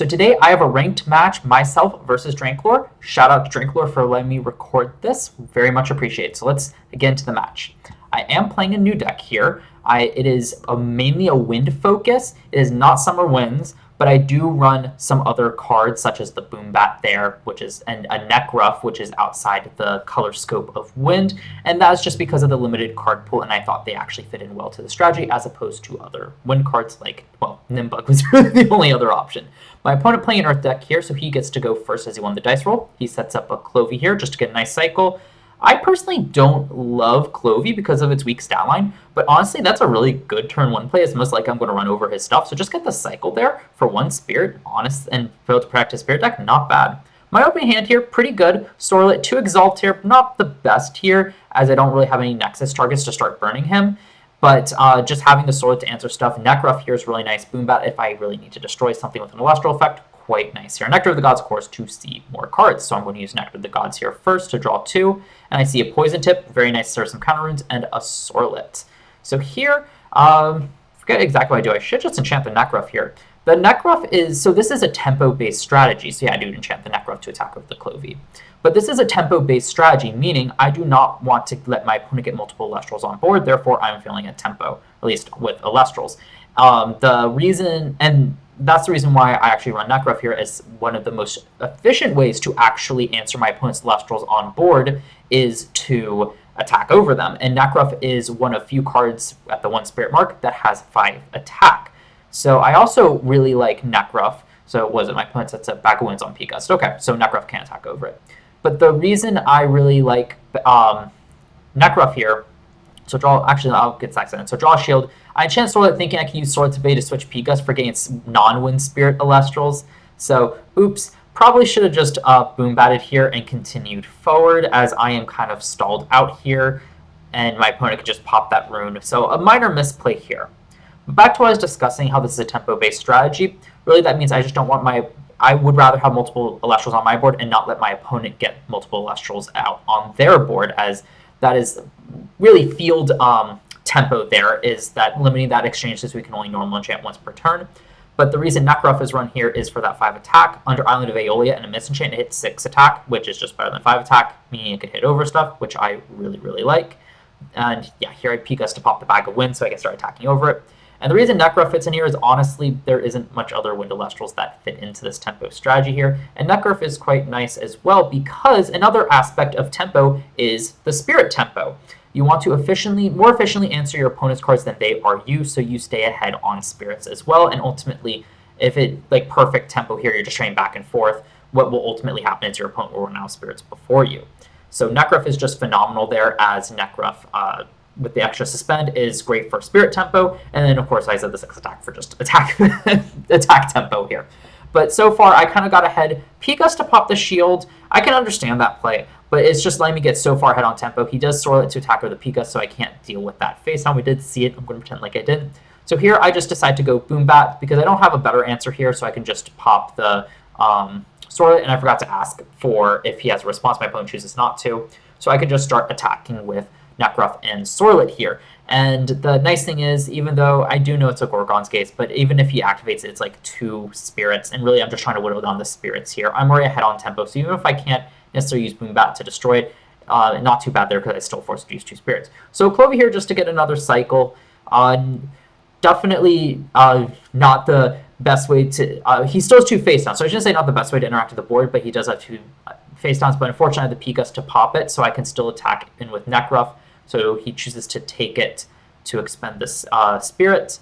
So today I have a ranked match, myself versus Dranklore. Shout out to Dranklore for letting me record this. Very much appreciated. So let's get into the match. I am playing a new deck here. It is mainly a wind focus. It is not summer winds, but I do run some other cards such as the Boom Bat there, and a Neck Ruff, which is outside the color scope of wind, and that's just because of the limited card pool, and I thought they actually fit in well to the strategy as opposed to other wind cards like, well, Nimbug was really the only other option. My opponent playing an Earth deck here, so he gets to go first as he won the dice roll. He sets up a Clovey here just to get a nice cycle. I personally don't love Clovey because of its weak stat line, but honestly, that's a really good turn one play. It's most likely I'm going to run over his stuff, so just get the cycle there for one Spirit, honest, and fail to practice Spirit deck, not bad. My opening hand here, pretty good. Sorlet, 2 Exalt here, not the best here, as I don't really have any Nexus targets to start burning him, but just having the Sorlet to answer stuff. Neck Ruff here is really nice. Boom Bat if I really need to destroy something with an Elestral effect, quite nice here. Nectar of the Gods, of course, to see more cards. So I'm going to use Nectar of the Gods here first to draw 2. And I see a Poison Tip, very nice to serve some counter runes, and a Sorlet. So here, forget exactly what I do. I should just enchant the Neck Ruff here. The Neck Ruff so this is a tempo-based strategy. So yeah, I do enchant the Neck Ruff to attack with the Clovey. But this is a tempo-based strategy, meaning I do not want to let my opponent get multiple Elestrals on board. Therefore, I'm feeling a tempo, at least with Elestrals. That's the reason why I actually run Neck Ruff here as one of the most efficient ways to actually answer my opponent's Elestrals on board is to attack over them. And Neck Ruff is one of few cards at the 1 Spirit mark that has 5 attack. So I also really like Neck Ruff. So was it my opponent sets a bag of winds on P-Gust? Okay, so Neck Ruff can't attack over it. But the reason I really like Neck Ruff here, so I'll get Sax in. So draw a shield. I enchant Sorlet thinking I can use Sword to Bay to switch P-Gust for getting its non-Wind Spirit Elestrals. So, oops. Probably should have just Boom Batted here and continued forward as I am kind of stalled out here and my opponent could just pop that rune. So a minor misplay here. But back to what I was discussing, how this is a tempo-based strategy. Really that means I just don't want I would rather have multiple Elestrals on my board and not let my opponent get multiple Elestrals out on their board, as that is really field tempo there, is that limiting that exchange since we can only normal enchant once per turn. But the reason Neck Ruff is run here is for that 5 attack. Under Island of Aeolia and a Misenchant, it hits 6 attack, which is just better than 5 attack, meaning it can hit over stuff, which I really, really like. And yeah, here I P-Gust to pop the bag of wind so I can start attacking over it. And the reason Neck Ruff fits in here is honestly there isn't much other Wind Elestrals that fit into this tempo strategy here. And Neck Ruff is quite nice as well because another aspect of tempo is the Spirit tempo. You want to more efficiently answer your opponent's cards than they are you, so you stay ahead on Spirits as well. And ultimately, if it like perfect tempo here, you're just trading back and forth, what will ultimately happen is your opponent will run out of Spirits before you. So Neck Ruff is just phenomenal there, as Neck Ruff with the extra suspend is great for Spirit tempo, and then of course I said the 6 attack for just attack attack tempo here. But so far I kind of got ahead. P-Gust to pop the shield, I can understand that play, but it's just letting me get so far ahead on tempo. He does Sorlet to attack over the P-Gust, so I can't deal with that face down. We did see it, I'm going to pretend like I didn't. So here I just decide to go Boom Bat because I don't have a better answer here, so I can just pop the Sorlet, and I forgot to ask for if he has a response. My opponent chooses not to, so I can just start attacking with Neck Ruff and Sorlet here. And the nice thing is, even though I do know it's a Gorgon's Gaze, but even if he activates it, it's like 2 Spirits, and really I'm just trying to whittle down the Spirits here. I'm already ahead on tempo, so even if I can't necessarily use Boom Bat to destroy it, not too bad there because I still forced to use 2 Spirits. So Clovey here just to get another cycle. Definitely not the best way to... he still has 2 face downs, so I shouldn't say not the best way to interact with the board, but he does have 2 face downs, but unfortunately I have the P-Gust to pop it, so I can still attack in with Neck Ruff. So he chooses to take it to expend this Spirit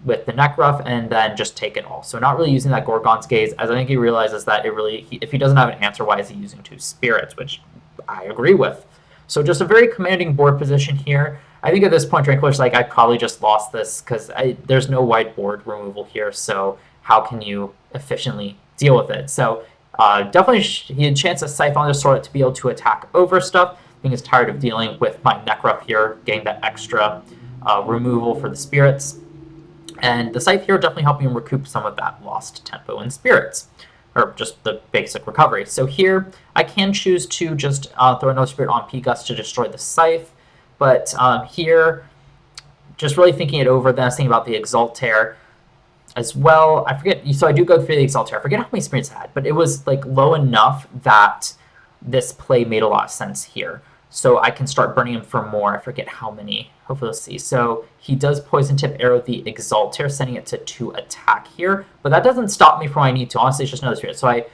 with the Neck Ruff and then just take it all. So not really using that Gorgon's Gaze, as I think he realizes that if he doesn't have an answer, why is he using 2 Spirits, which I agree with. So just a very commanding board position here. I think at this point, Drankler's like, I probably just lost this because there's no white board removal here, so how can you efficiently deal with it? So definitely he had a chance to Scythe on the Sorlet to be able to attack over stuff. I think he's tired of dealing with my Neck Ruff here, getting that extra removal for the Spirits. And the Scythe here definitely helping him recoup some of that lost tempo in Spirits, or just the basic recovery. So here, I can choose to just throw another Spirit on P-Gust to destroy the Scythe, but here, just really thinking it over, then I was thinking about the Exaltair. as well. I forget, so I do go for the Exalter. I forget how many spirits I had, but it was like low enough that this play made a lot of sense here. So I can start burning him for more. I forget how many. Hopefully we'll see. So he does Poison Tip Arrow the Exalter, sending it to 2 attack here. But that doesn't stop me from what I need to. Honestly, it's just another spirit. So I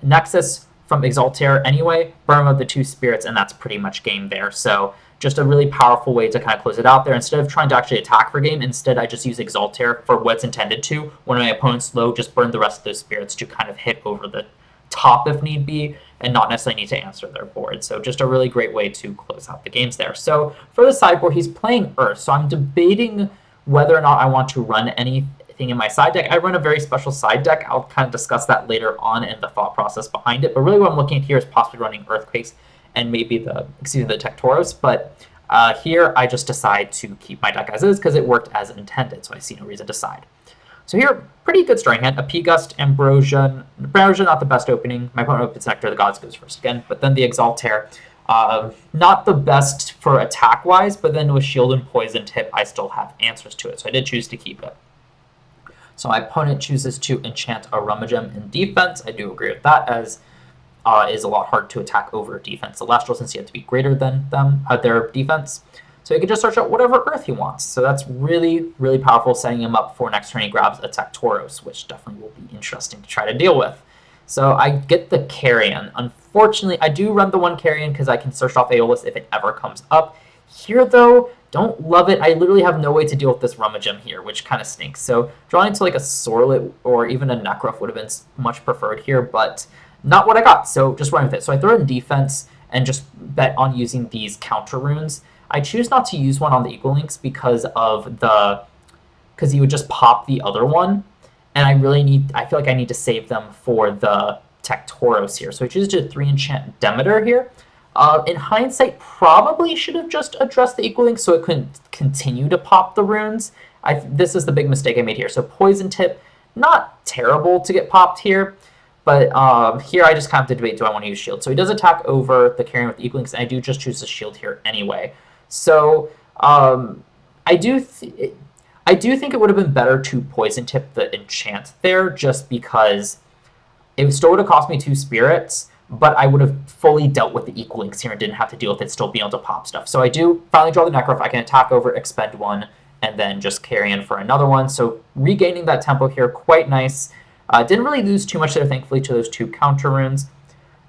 Nexus from Exalter anyway, burn out the 2 spirits, and that's pretty much game there. So just a really powerful way to kind of close it out there. Instead of trying to actually attack for game, instead I just use Exalter for what's intended to. When my opponent's low, just burn the rest of those spirits to kind of hit over the top if need be, and not necessarily need to answer their board. So just a really great way to close out the games there. So for the sideboard, he's playing Earth. So I'm debating whether or not I want to run anything in my side deck. I run a very special side deck. I'll kind of discuss that later on in the thought process behind it. But really what I'm looking at here is possibly running Earthquakes and maybe the Tectoros. But here I just decide to keep my deck as is because it worked as intended. So I see no reason to side. So here, pretty good starting hand. A P-Gust, Ambrosia, not the best opening. My opponent opens Nectar of the Gods, goes first again. But then the Exalter, not the best for attack-wise, but then with Shield and Poison Tip, I still have answers to it. So I did choose to keep it. So my opponent chooses to enchant a Rummagem in defense. I do agree with that, as is a lot hard to attack over defense Celestial since you have to be greater than them, their defense. So he can just search out whatever Earth he wants. So that's really, really powerful, setting him up for next turn he grabs a Tectoros, which definitely will be interesting to try to deal with. So I get the Carrion. Unfortunately, I do run the 1 Carrion because I can search off Aeolus if it ever comes up. Here, though, don't love it. I literally have no way to deal with this Rummagem here, which kind of stinks. So drawing into like a Sorlet or even a Nekrof would have been much preferred here, but not what I got. So just run with it. So I throw it in defense and just bet on using these counter runes. I choose not to use one on the Equal Links because he would just pop the other one, and I feel like I need to save them for the Tectoros here. So I choose to 3 enchant Demeter here. In hindsight, probably should have just addressed the Equal Links so it couldn't continue to pop the runes. This is the big mistake I made here. So Poison Tip, not terrible to get popped here, but here I just kind of have to debate, do I want to use Shield? So he does attack over the Carrion with the Equal Links, and I do just choose the Shield here anyway. So I do think it would have been better to Poison Tip the enchant there, just because it still would have cost me 2 spirits, but I would have fully dealt with the Equal Links here and didn't have to deal with it still being able to pop stuff. So I do finally draw the Nekrof. I can attack over, expend 1, and then just carry in for another one. So regaining that tempo here, quite nice. Didn't really lose too much there, thankfully, to those 2 counter runes.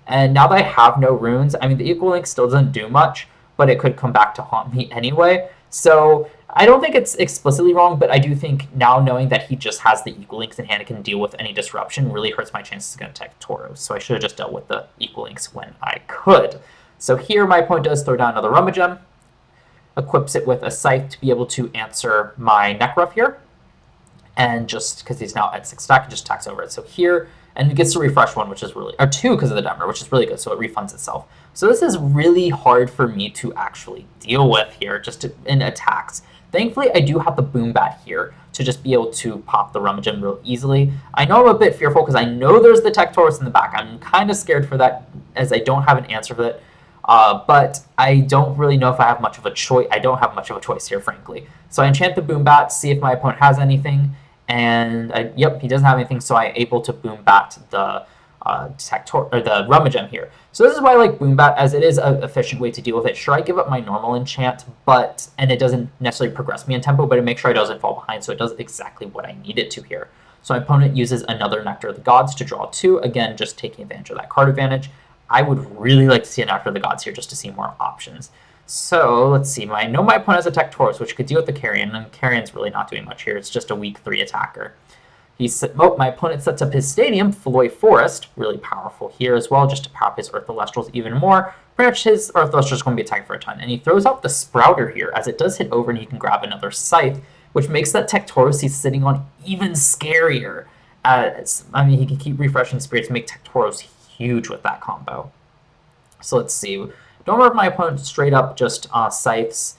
And now that I have no runes, I mean, the Equal Link still doesn't do much, but it could come back to haunt me anyway. So I don't think it's explicitly wrong, but I do think now knowing that he just has the Equal Links in hand and can deal with any disruption really hurts my chances against Tectoros. So I should have just dealt with the Equal Links when I could. So here my opponent does throw down another Rummagem, equips it with a Scythe to be able to answer my Nekrof here. And just because he's now at 6 stack, he just attacks over it. So here, and it gets to refresh 1, which is really, or 2 because of the Demeter, which is really good, so it refunds itself. So this is really hard for me to actually deal with here, in attacks. Thankfully, I do have the Boom Bat here to just be able to pop the Rummagem real easily. I know I'm a bit fearful because I know there's the Tectoros in the back. I'm kind of scared for that as I don't have an answer for that. But I don't really know if I have much of a choice. I don't have much of a choice here, frankly. So I enchant the Boom Bat, see if my opponent has anything. And yep, he doesn't have anything, so I'm able to Boom Bat the the Rummagem here. So this is why I like Boom Bat, as it is an efficient way to deal with it. Sure, I give up my normal enchant, and it doesn't necessarily progress me in tempo, but it makes sure it doesn't fall behind, so it does exactly what I need it to here. So my opponent uses another Nectar of the Gods to draw 2, again, just taking advantage of that card advantage. I would really like to see a Nectar of the Gods here just to see more options. So let's see, I know my opponent has a Tectoros, which could deal with the Carrion, and Carrion's really not doing much here. It's just a weak 3 attacker. My opponent sets up his Stadium, Floy Forest, really powerful here as well, just to power up his Earth Elestrals even more. Pretty much his Earth Elestrals is going to be attacking for a ton. And he throws out the Sprouter here, as it does hit over and he can grab another Scythe, which makes that Tectoros he's sitting on even scarier. I mean, he can keep refreshing spirits, make Tectoros huge with that combo. So let's see. Don't remember my opponent straight up just Scythes.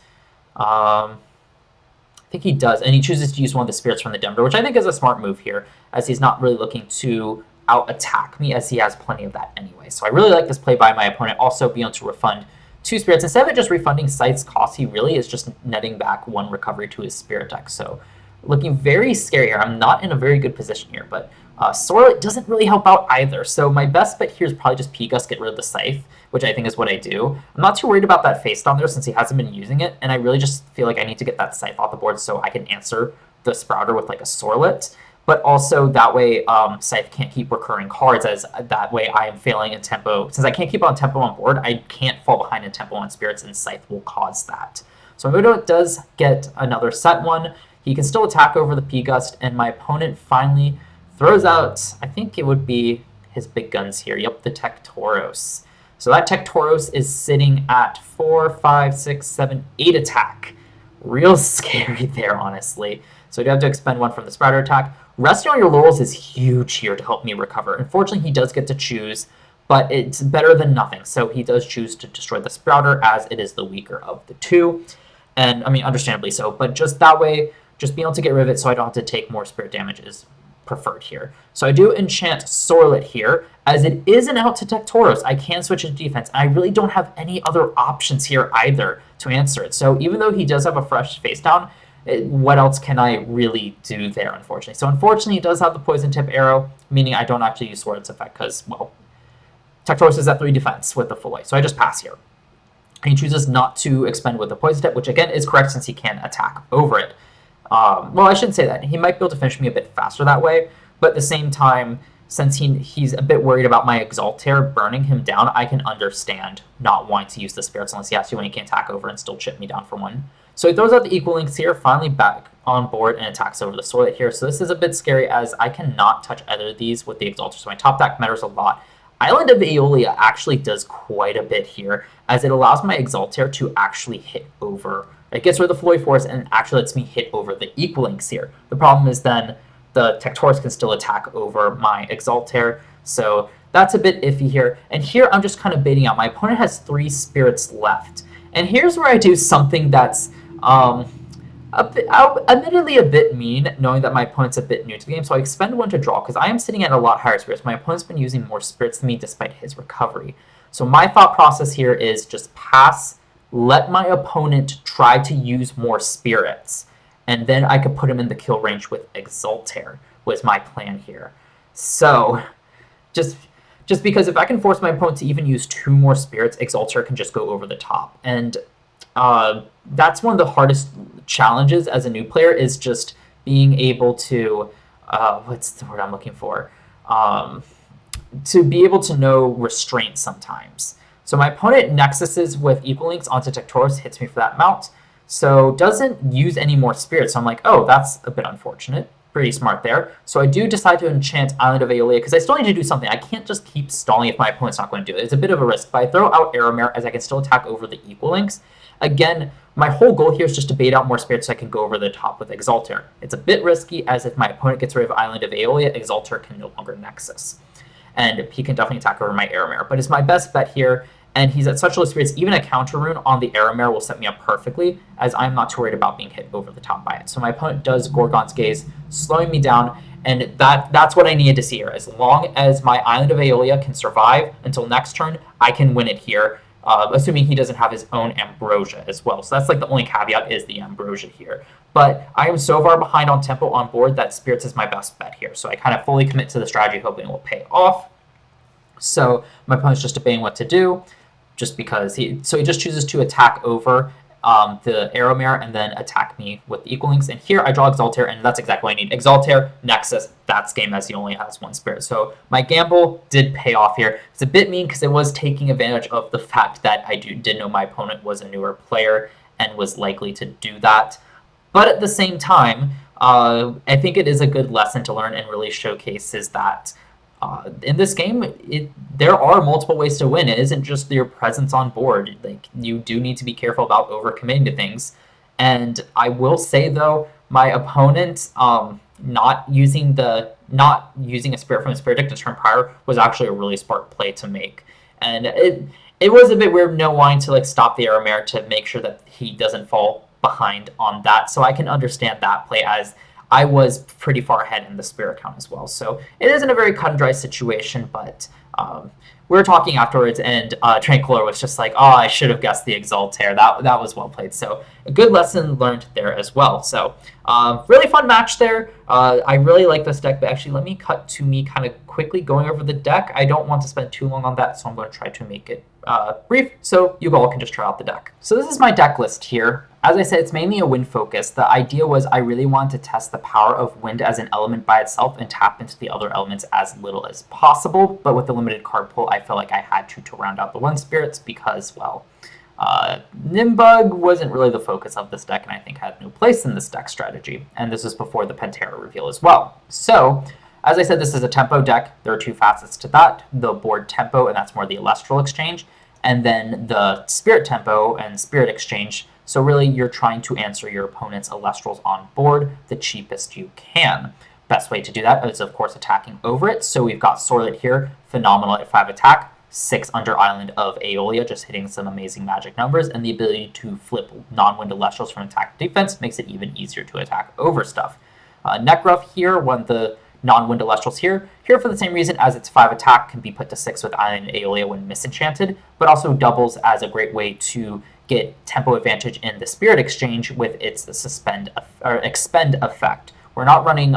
I think he does, and he chooses to use one of the spirits from the Demeter, which I think is a smart move here, as he's not really looking to out-attack me, as he has plenty of that anyway. So I really like this play by my opponent, also being able to refund 2 spirits. Instead of it just refunding Scythe's cost, he really is just netting back 1 recovery to his spirit deck. So looking very scary here. I'm not in a very good position here, but Sorlet doesn't really help out either. So my best bet here is probably just P-Gust, get rid of the Scythe, which I think is what I do. I'm not too worried about that face down there since he hasn't been using it, and I really just feel like I need to get that Scythe off the board so I can answer the Sprouter with like a Sorlet. But also that way Scythe can't keep recurring cards, as that way I am failing in tempo. Since I can't keep on tempo on board, I can't fall behind in tempo on spirits, and Scythe will cause that. So Mudo does get another set one. He can still attack over the P-Gust, and my opponent finally throws out, I think it would be his big guns here. Yep, the Tectoros. So that Tectoros is sitting at 4, 5, 6, 7, 8 attack. Real scary there, honestly. So I do have to expend one from the Sprouter attack. Resting on your laurels is huge here to help me recover. Unfortunately, he does get to choose, but it's better than nothing. So he does choose to destroy the Sprouter, as it is the weaker of the two. And, I mean, understandably so. But just that way, just being able to get rid of it so I don't have to take more spirit damage is preferred here. So I do enchant Sorlet here, as it is an out to Tectoros. I can switch to defense, and I really don't have any other options here either to answer it. So even though he does have a fresh face down, what else can I really do there, unfortunately? So unfortunately, he does have the poison tip arrow, meaning I don't actually use Sorlet's effect because, well, Tectoros is at 3 defense with the full life, so I just pass here. And he chooses not to expend with the poison tip, which again is correct since he can attack over it. Well, I shouldn't say that. He might be able to finish me a bit faster that way, but at the same time, since he's a bit worried about my Exaltair burning him down, I can understand not wanting to use the spirits unless he has to when he can attack over and still chip me down for 1. So he throws out the Equal Links here, finally back on board, and attacks over the Sorlet here. So this is a bit scary, as I cannot touch either of these with the Exaltair, so my top deck matters a lot. Island of Aeolia actually does quite a bit here, as it allows my Exaltair to actually hit over. It gets rid of the Floy Force and actually lets me hit over the Equal Links here. The problem is then the Tectoros can still attack over my Exaltair, so that's a bit iffy here. And here I'm just kind of baiting out. My opponent has 3 spirits left. And here's where I do something that's admittedly a bit mean, knowing that my opponent's a bit new to the game. So I expend 1 to draw, because I am sitting at a lot higher spirits. My opponent's been using more spirits than me despite his recovery. So my thought process here is just pass, let my opponent try to use more spirits, and then I could put him in the kill range with Exaltair, was my plan here. So just because if I can force my opponent to even use 2 more spirits, Exaltair can just go over the top. And that's one of the hardest challenges as a new player, is just being able to, what's the word I'm looking for? To be able to know restraint sometimes. So my opponent nexuses with Equal Links onto Tectoros, hits me for that mount, so doesn't use any more spirits. So I'm like, oh, that's a bit unfortunate. Pretty smart there. So I do decide to enchant Island of Aeolia, because I still need to do something. I can't just keep stalling if my opponent's not going to do it. It's a bit of a risk, but I throw out Aramare, as I can still attack over the Equal Links. Again, my whole goal here is just to bait out more spirits so I can go over the top with Exaltair. It's a bit risky, as if my opponent gets rid of Island of Aeolia, Exaltair can no longer Nexus. And he can definitely attack over my Aramare, but it's my best bet here. And he's at such low spirits, even a counter rune on the Aramare will set me up perfectly, as I'm not too worried about being hit over the top by it. So my opponent does Gorgon's Gaze, slowing me down, and that's what I needed to see here. As long as my Island of Aeolia can survive until next turn, I can win it here, assuming he doesn't have his own Ambrosia as well. So that's like the only caveat, is the Ambrosia here. But I am so far behind on tempo on board that Spirits is my best bet here. So I kind of fully commit to the strategy, hoping it will pay off. So my opponent's just debating what to do, just because he just chooses to attack over the Aramare and then attack me with the Equal Links. And here I draw Exaltair, and that's exactly what I need. Exaltair, Nexus, that's game, as he only has 1 spirit. So my gamble did pay off here. It's a bit mean because it was taking advantage of the fact that I did know my opponent was a newer player and was likely to do that. But at the same time, I think it is a good lesson to learn, and really showcases that in this game, there are multiple ways to win. It isn't just your presence on board. Like, you do need to be careful about overcommitting to things. And I will say, though, my opponent not using a spirit from the Spirit Deck to turn prior was actually a really smart play to make. And it was a bit weird, wanting to stop the Aramare to make sure that he doesn't fall behind on that. So I can understand that play, as I was pretty far ahead in the spirit count as well. So it isn't a very cut and dry situation, but we were talking afterwards, and Dranklore was just like, "Oh, I should have guessed the Exaltair. That was well played." So a good lesson learned there as well. So really fun match there. I really like this deck, but actually, let me cut to me kind of quickly going over the deck. I don't want to spend too long on that, so I'm going to try to make it brief so you all can just try out the deck. So this is my deck list here. As I said, it's mainly a wind focus. The idea was I really wanted to test the power of wind as an element by itself and tap into the other elements as little as possible. But with the limited card pool, I felt like I had to round out the one spirits because, well, Nimbug wasn't really the focus of this deck and I think had no place in this deck strategy. And this was before the Pantera reveal as well. So, as I said, this is a tempo deck. There are two facets to that. The board tempo, and that's more the Elestral exchange, and then the spirit tempo and spirit exchange. So really, you're trying to answer your opponent's Elestrals on board the cheapest you can. Best way to do that is, of course, attacking over it. So we've got Sorlet here, phenomenal at 5 attack, 6 under Island of Aeolia, just hitting some amazing magic numbers, and the ability to flip non-wind Elestrals from attack to defense makes it even easier to attack over stuff. Nekruff here, one of the non-wind Elestrals here for the same reason as its 5 attack can be put to 6 with Island Aeolia when misenchanted, but also doubles as a great way to get tempo advantage in the Spirit Exchange with its expend effect. We're not running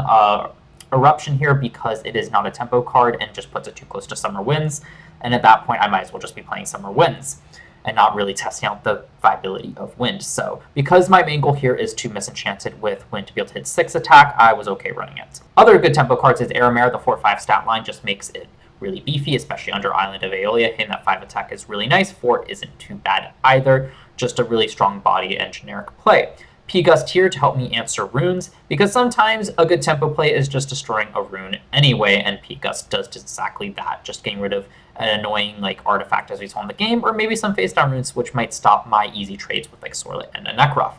Eruption here because it is not a tempo card and just puts it too close to Summer Winds, and at that point I might as well just be playing Summer Winds and not really testing out the viability of Wind. So because my main goal here is to misenchanted with Wind to be able to hit 6 attack, I was okay running it. Other good tempo cards is Aramare. The 4/5 stat line just makes it really beefy, especially under Island of Aeolia. Hitting that 5 attack is really nice. 4 isn't too bad either. Just a really strong body and generic play. P-Gust here to help me answer runes, because sometimes a good tempo play is just destroying a rune anyway, and P-Gust does exactly that, just getting rid of an annoying artifact as we saw in the game, or maybe some face-down runes which might stop my easy trades with Sorlet and a Nekruff.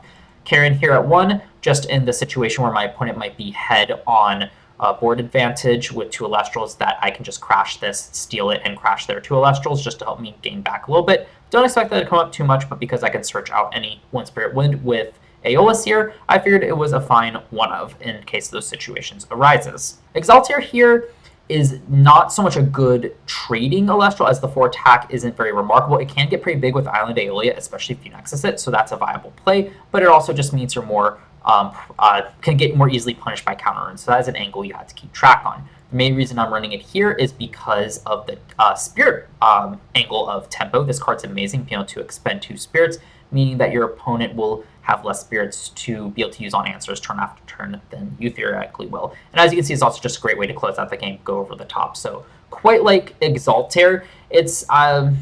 Karen here at 1, just in the situation where my opponent might be head on board advantage with 2 Elestrals, that I can just crash this, steal it, and crash their 2 Elestrals just to help me gain back a little bit. Don't expect that to come up too much, but because I can search out any 1 Spirit Wind with Aeolus here, I figured it was a fine one-of in case those situations arises. Exaltair here is not so much a good trading Elestral as the 4 attack isn't very remarkable. It can get pretty big with Island Aeolia, especially if you Nexus it, so that's a viable play, but it also just means you're more can get more easily punished by counter runes, so that is an angle you have to keep track on. The main reason I'm running it here is because of the spirit angle of tempo. This card's amazing, being able to expend 2 spirits, meaning that your opponent will have less spirits to be able to use on answers turn after turn than you theoretically will. And as you can see, it's also just a great way to close out the game, go over the top. So quite like Exaltair, it's I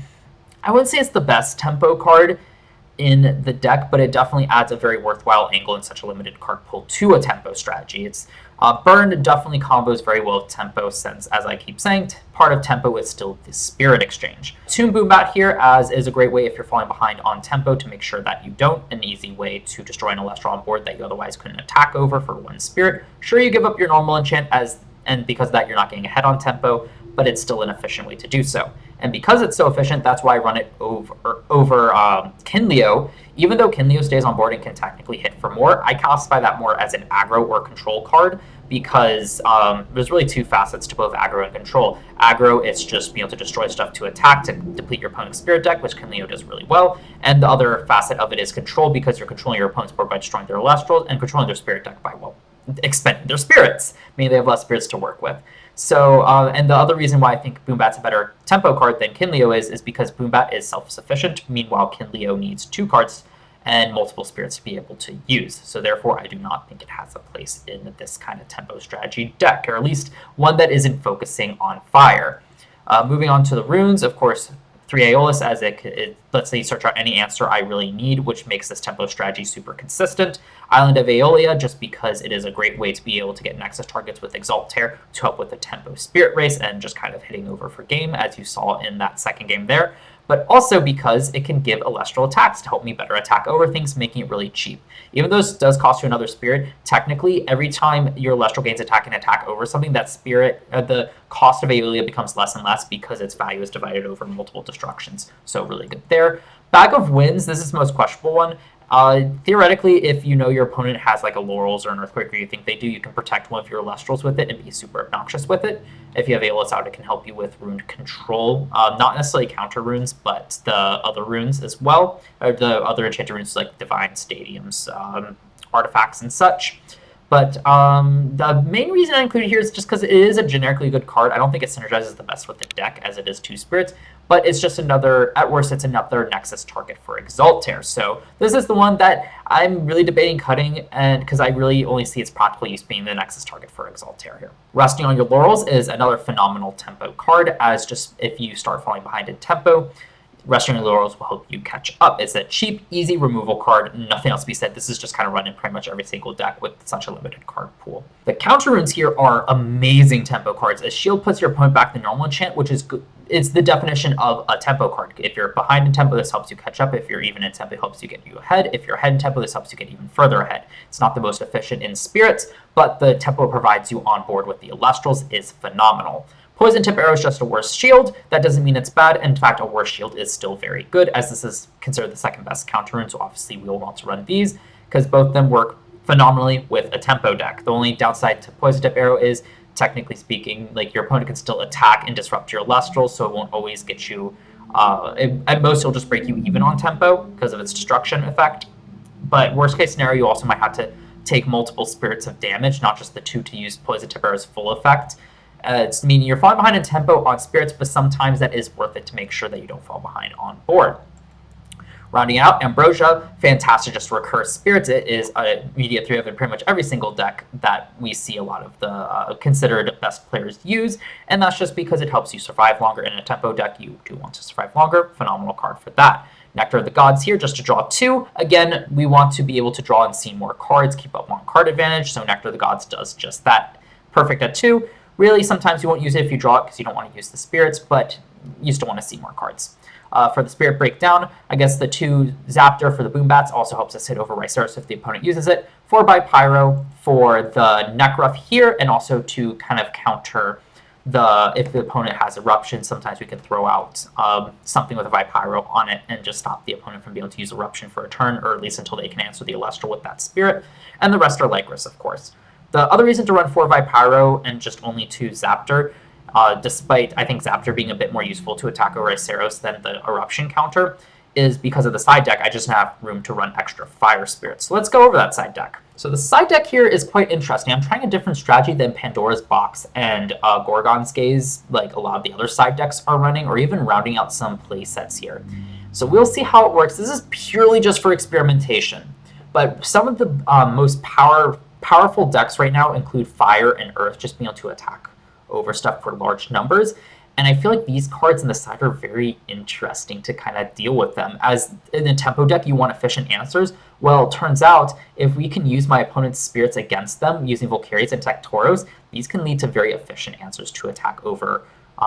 wouldn't say it's the best tempo card in the deck, but it definitely adds a very worthwhile angle in such a limited card pool to a tempo strategy. It's Burn definitely combos very well with tempo since, as I keep saying, part of tempo is still the spirit exchange. Tomb Boombat here as is a great way if you're falling behind on tempo to make sure that you don't, an easy way to destroy an Elestral on board that you otherwise couldn't attack over for 1 spirit. Sure, you give up your normal enchant and because of that you're not getting ahead on tempo, but it's still an efficient way to do so. And because it's so efficient, that's why I run it over Kinleo. Even though Kinleo stays on board and can technically hit for more, I classify that more as an aggro or control card because there's really 2 facets to both aggro and control. Aggro, it's just being able to destroy stuff to attack to deplete your opponent's spirit deck, which Kinleo does really well. And the other facet of it is control because you're controlling your opponent's board by destroying their Elestrals and controlling their spirit deck by, well, expending their spirits, meaning they have less spirits to work with. So, and the other reason why I think Boombat's a better tempo card than Kinleo is because Boombat is self-sufficient. Meanwhile, Kinleo needs 2 cards and multiple spirits to be able to use. So therefore, I do not think it has a place in this kind of tempo strategy deck, or at least one that isn't focusing on fire. Moving on to the runes, of course, 3 Aeolus, as let's say you search out any answer I really need, which makes this tempo strategy super consistent. Island of Aeolia, just because it is a great way to be able to get Nexus targets with Exaltair to help with the tempo spirit race and just kind of hitting over for game, as you saw in that second game there. But also because it can give Elestral attacks to help me better attack over things, making it really cheap. Even though this does cost you another spirit, technically every time your Elestral gains attack and attack over something, that spirit, the cost of Aeolia becomes less and less because its value is divided over multiple destructions. So really good there. Bag of Winds, this is the most questionable one. Theoretically, if you know your opponent has like a Laurels or an Earthquake, or you think they do, you can protect one of your Elestrals with it and be super obnoxious with it. If you have Aeolus out, it can help you with rune control. Not necessarily counter runes, but the other runes as well, or the other enchanted runes like Divine Stadiums, artifacts, and such. But the main reason I included here is just because it is a generically good card. I don't think it synergizes the best with the deck as it is 2 spirits, but it's just another, at worst, it's another Nexus target for Exaltair. So this is the one that I'm really debating cutting, and because I really only see its practical use being the Nexus target for Exaltair here. Resting on Your Laurels is another phenomenal tempo card, as just if you start falling behind in tempo, Resting on Your Laurels will help you catch up. It's a cheap, easy removal card. Nothing else to be said. This is just kind of run in pretty much every single deck with such a limited card pool. The counter runes here are amazing tempo cards. A shield puts your opponent back the normal enchant, which is good. It's the definition of a tempo card. If you're behind in tempo, this helps you catch up. If you're even in tempo, it helps you get you ahead. If you're ahead in tempo, this helps you get even further ahead. It's not the most efficient in spirits, but the tempo it provides you on board with the Elestrals is phenomenal. Poison Tip Arrow is just a worse shield. That doesn't mean it's bad. In fact, a worse shield is still very good, as this is considered the second best counter rune, so obviously we'll want to run these, because both of them work phenomenally with a tempo deck. The only downside to Poison Tip Arrow is, technically speaking, like your opponent can still attack and disrupt your Elestrals, so it won't always get you, at most it'll just break you even on tempo because of its destruction effect. But worst case scenario, you also might have to take multiple spirits of damage, not just the 2 to use Poison Tip Arrow's full effect. It's meaning you're falling behind in tempo on spirits, but sometimes that is worth it to make sure that you don't fall behind on board. Rounding out, Ambrosia, fantastic just to recur spirits. It is a immediate 3 of in pretty much every single deck that we see a lot of the considered best players use, and that's just because it helps you survive longer. In a tempo deck, you do want to survive longer. Phenomenal card for that. Nectar of the Gods here, just to draw 2. Again, we want to be able to draw and see more cards, keep up on card advantage, so Nectar of the Gods does just that. Perfect at 2. Really, sometimes you won't use it if you draw it because you don't want to use the spirits, but you still want to see more cards. For the Spirit Breakdown, I guess the 2 Zaptor for the Boom Bats also helps us hit over Riceros if the opponent uses it. 4 by Pyro for the Nekruff here, and also to kind of counter if the opponent has Eruption, sometimes we can throw out something with a Vipyro on it and just stop the opponent from being able to use Eruption for a turn, or at least until they can answer the Elestral with that Spirit. And the rest are Lycris, of course. The other reason to run 4 Vipyro and just only 2 Zaptor, despite I think Zaptor being a bit more useful to attack over Riceros than the Eruption counter, is because of the side deck. I just have room to run extra Fire Spirits. So let's go over that side deck. So the side deck here is quite interesting. I'm trying a different strategy than Pandora's Box and Gorgon's Gaze, like a lot of the other side decks are running, or even rounding out some play sets here. So we'll see how it works. This is purely just for experimentation. But some of the most powerful decks right now include Fire and Earth, just being able to attack over stuff for large numbers. And I feel like these cards in the side are very interesting to kind of deal with them. As in a tempo deck, you want efficient answers. Well, it turns out if we can use my opponent's spirits against them using Volcarians and Tectoros, these can lead to very efficient answers to attack over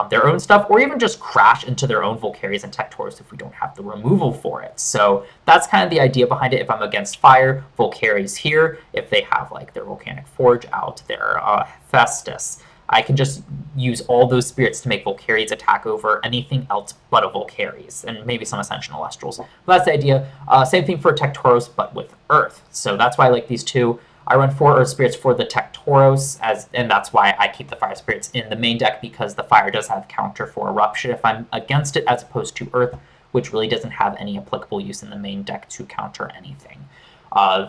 their own stuff, or even just crash into their own Volcarians and Tectoros if we don't have the removal for it. So that's kind of the idea behind it. If I'm against Fire, Volcaries here. If they have like their Volcanic Forge out, their Hephaestus, I can just use all those spirits to make Volcarians attack over anything else but a Volcaries, and maybe some Ascension Elestrals. But that's the idea. Same thing for Tectoros, but with Earth. So that's why I like these two. I run 4 Earth Spirits for the Tectoros, and that's why I keep the Fire Spirits in the main deck, because the Fire does have counter for Eruption if I'm against it, as opposed to Earth, which really doesn't have any applicable use in the main deck to counter anything.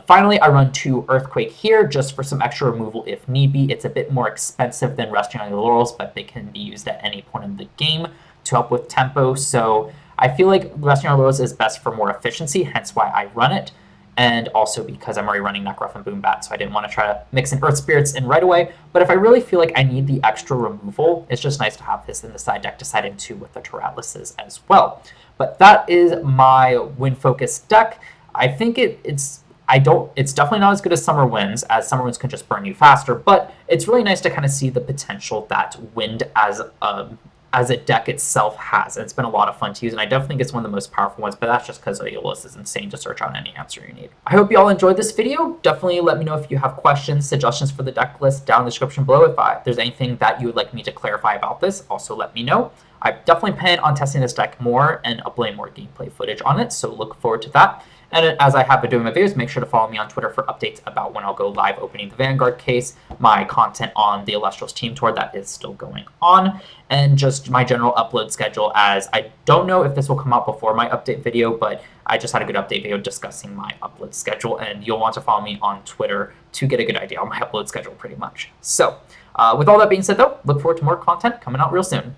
Finally, I run 2 Earthquake here, just for some extra removal if need be. It's a bit more expensive than Resting on Your Laurels, but they can be used at any point in the game to help with tempo. So I feel like Resting on Your Laurels is best for more efficiency, hence why I run it. And also because I'm already running Nekruff and Boombat, so I didn't want to try to mix in Earth Spirits in right away. But if I really feel like I need the extra removal, it's just nice to have this in the side deck to side into with the Terratluses as well. But that is my wind-focused deck. I think it's definitely not as good as Summer Winds, as Summer Winds can just burn you faster, but it's really nice to kind of see the potential that Wind as a deck itself has. And it's been a lot of fun to use, and I definitely think it's one of the most powerful ones, but that's just because Aeolus is insane to search out any answer you need. I hope you all enjoyed this video. Definitely let me know if you have questions, suggestions for the deck list down in the description below. If there's anything that you would like me to clarify about this, also let me know. I definitely plan on testing this deck more and uploading more gameplay footage on it, so look forward to that. And as I have been doing my videos, make sure to follow me on Twitter for updates about when I'll go live opening the Vanguard case, my content on the Elestrals team tour that is still going on, and just my general upload schedule, as I don't know if this will come out before my update video, but I just had a good update video discussing my upload schedule, and you'll want to follow me on Twitter to get a good idea on my upload schedule pretty much. So with all that being said, though, look forward to more content coming out real soon.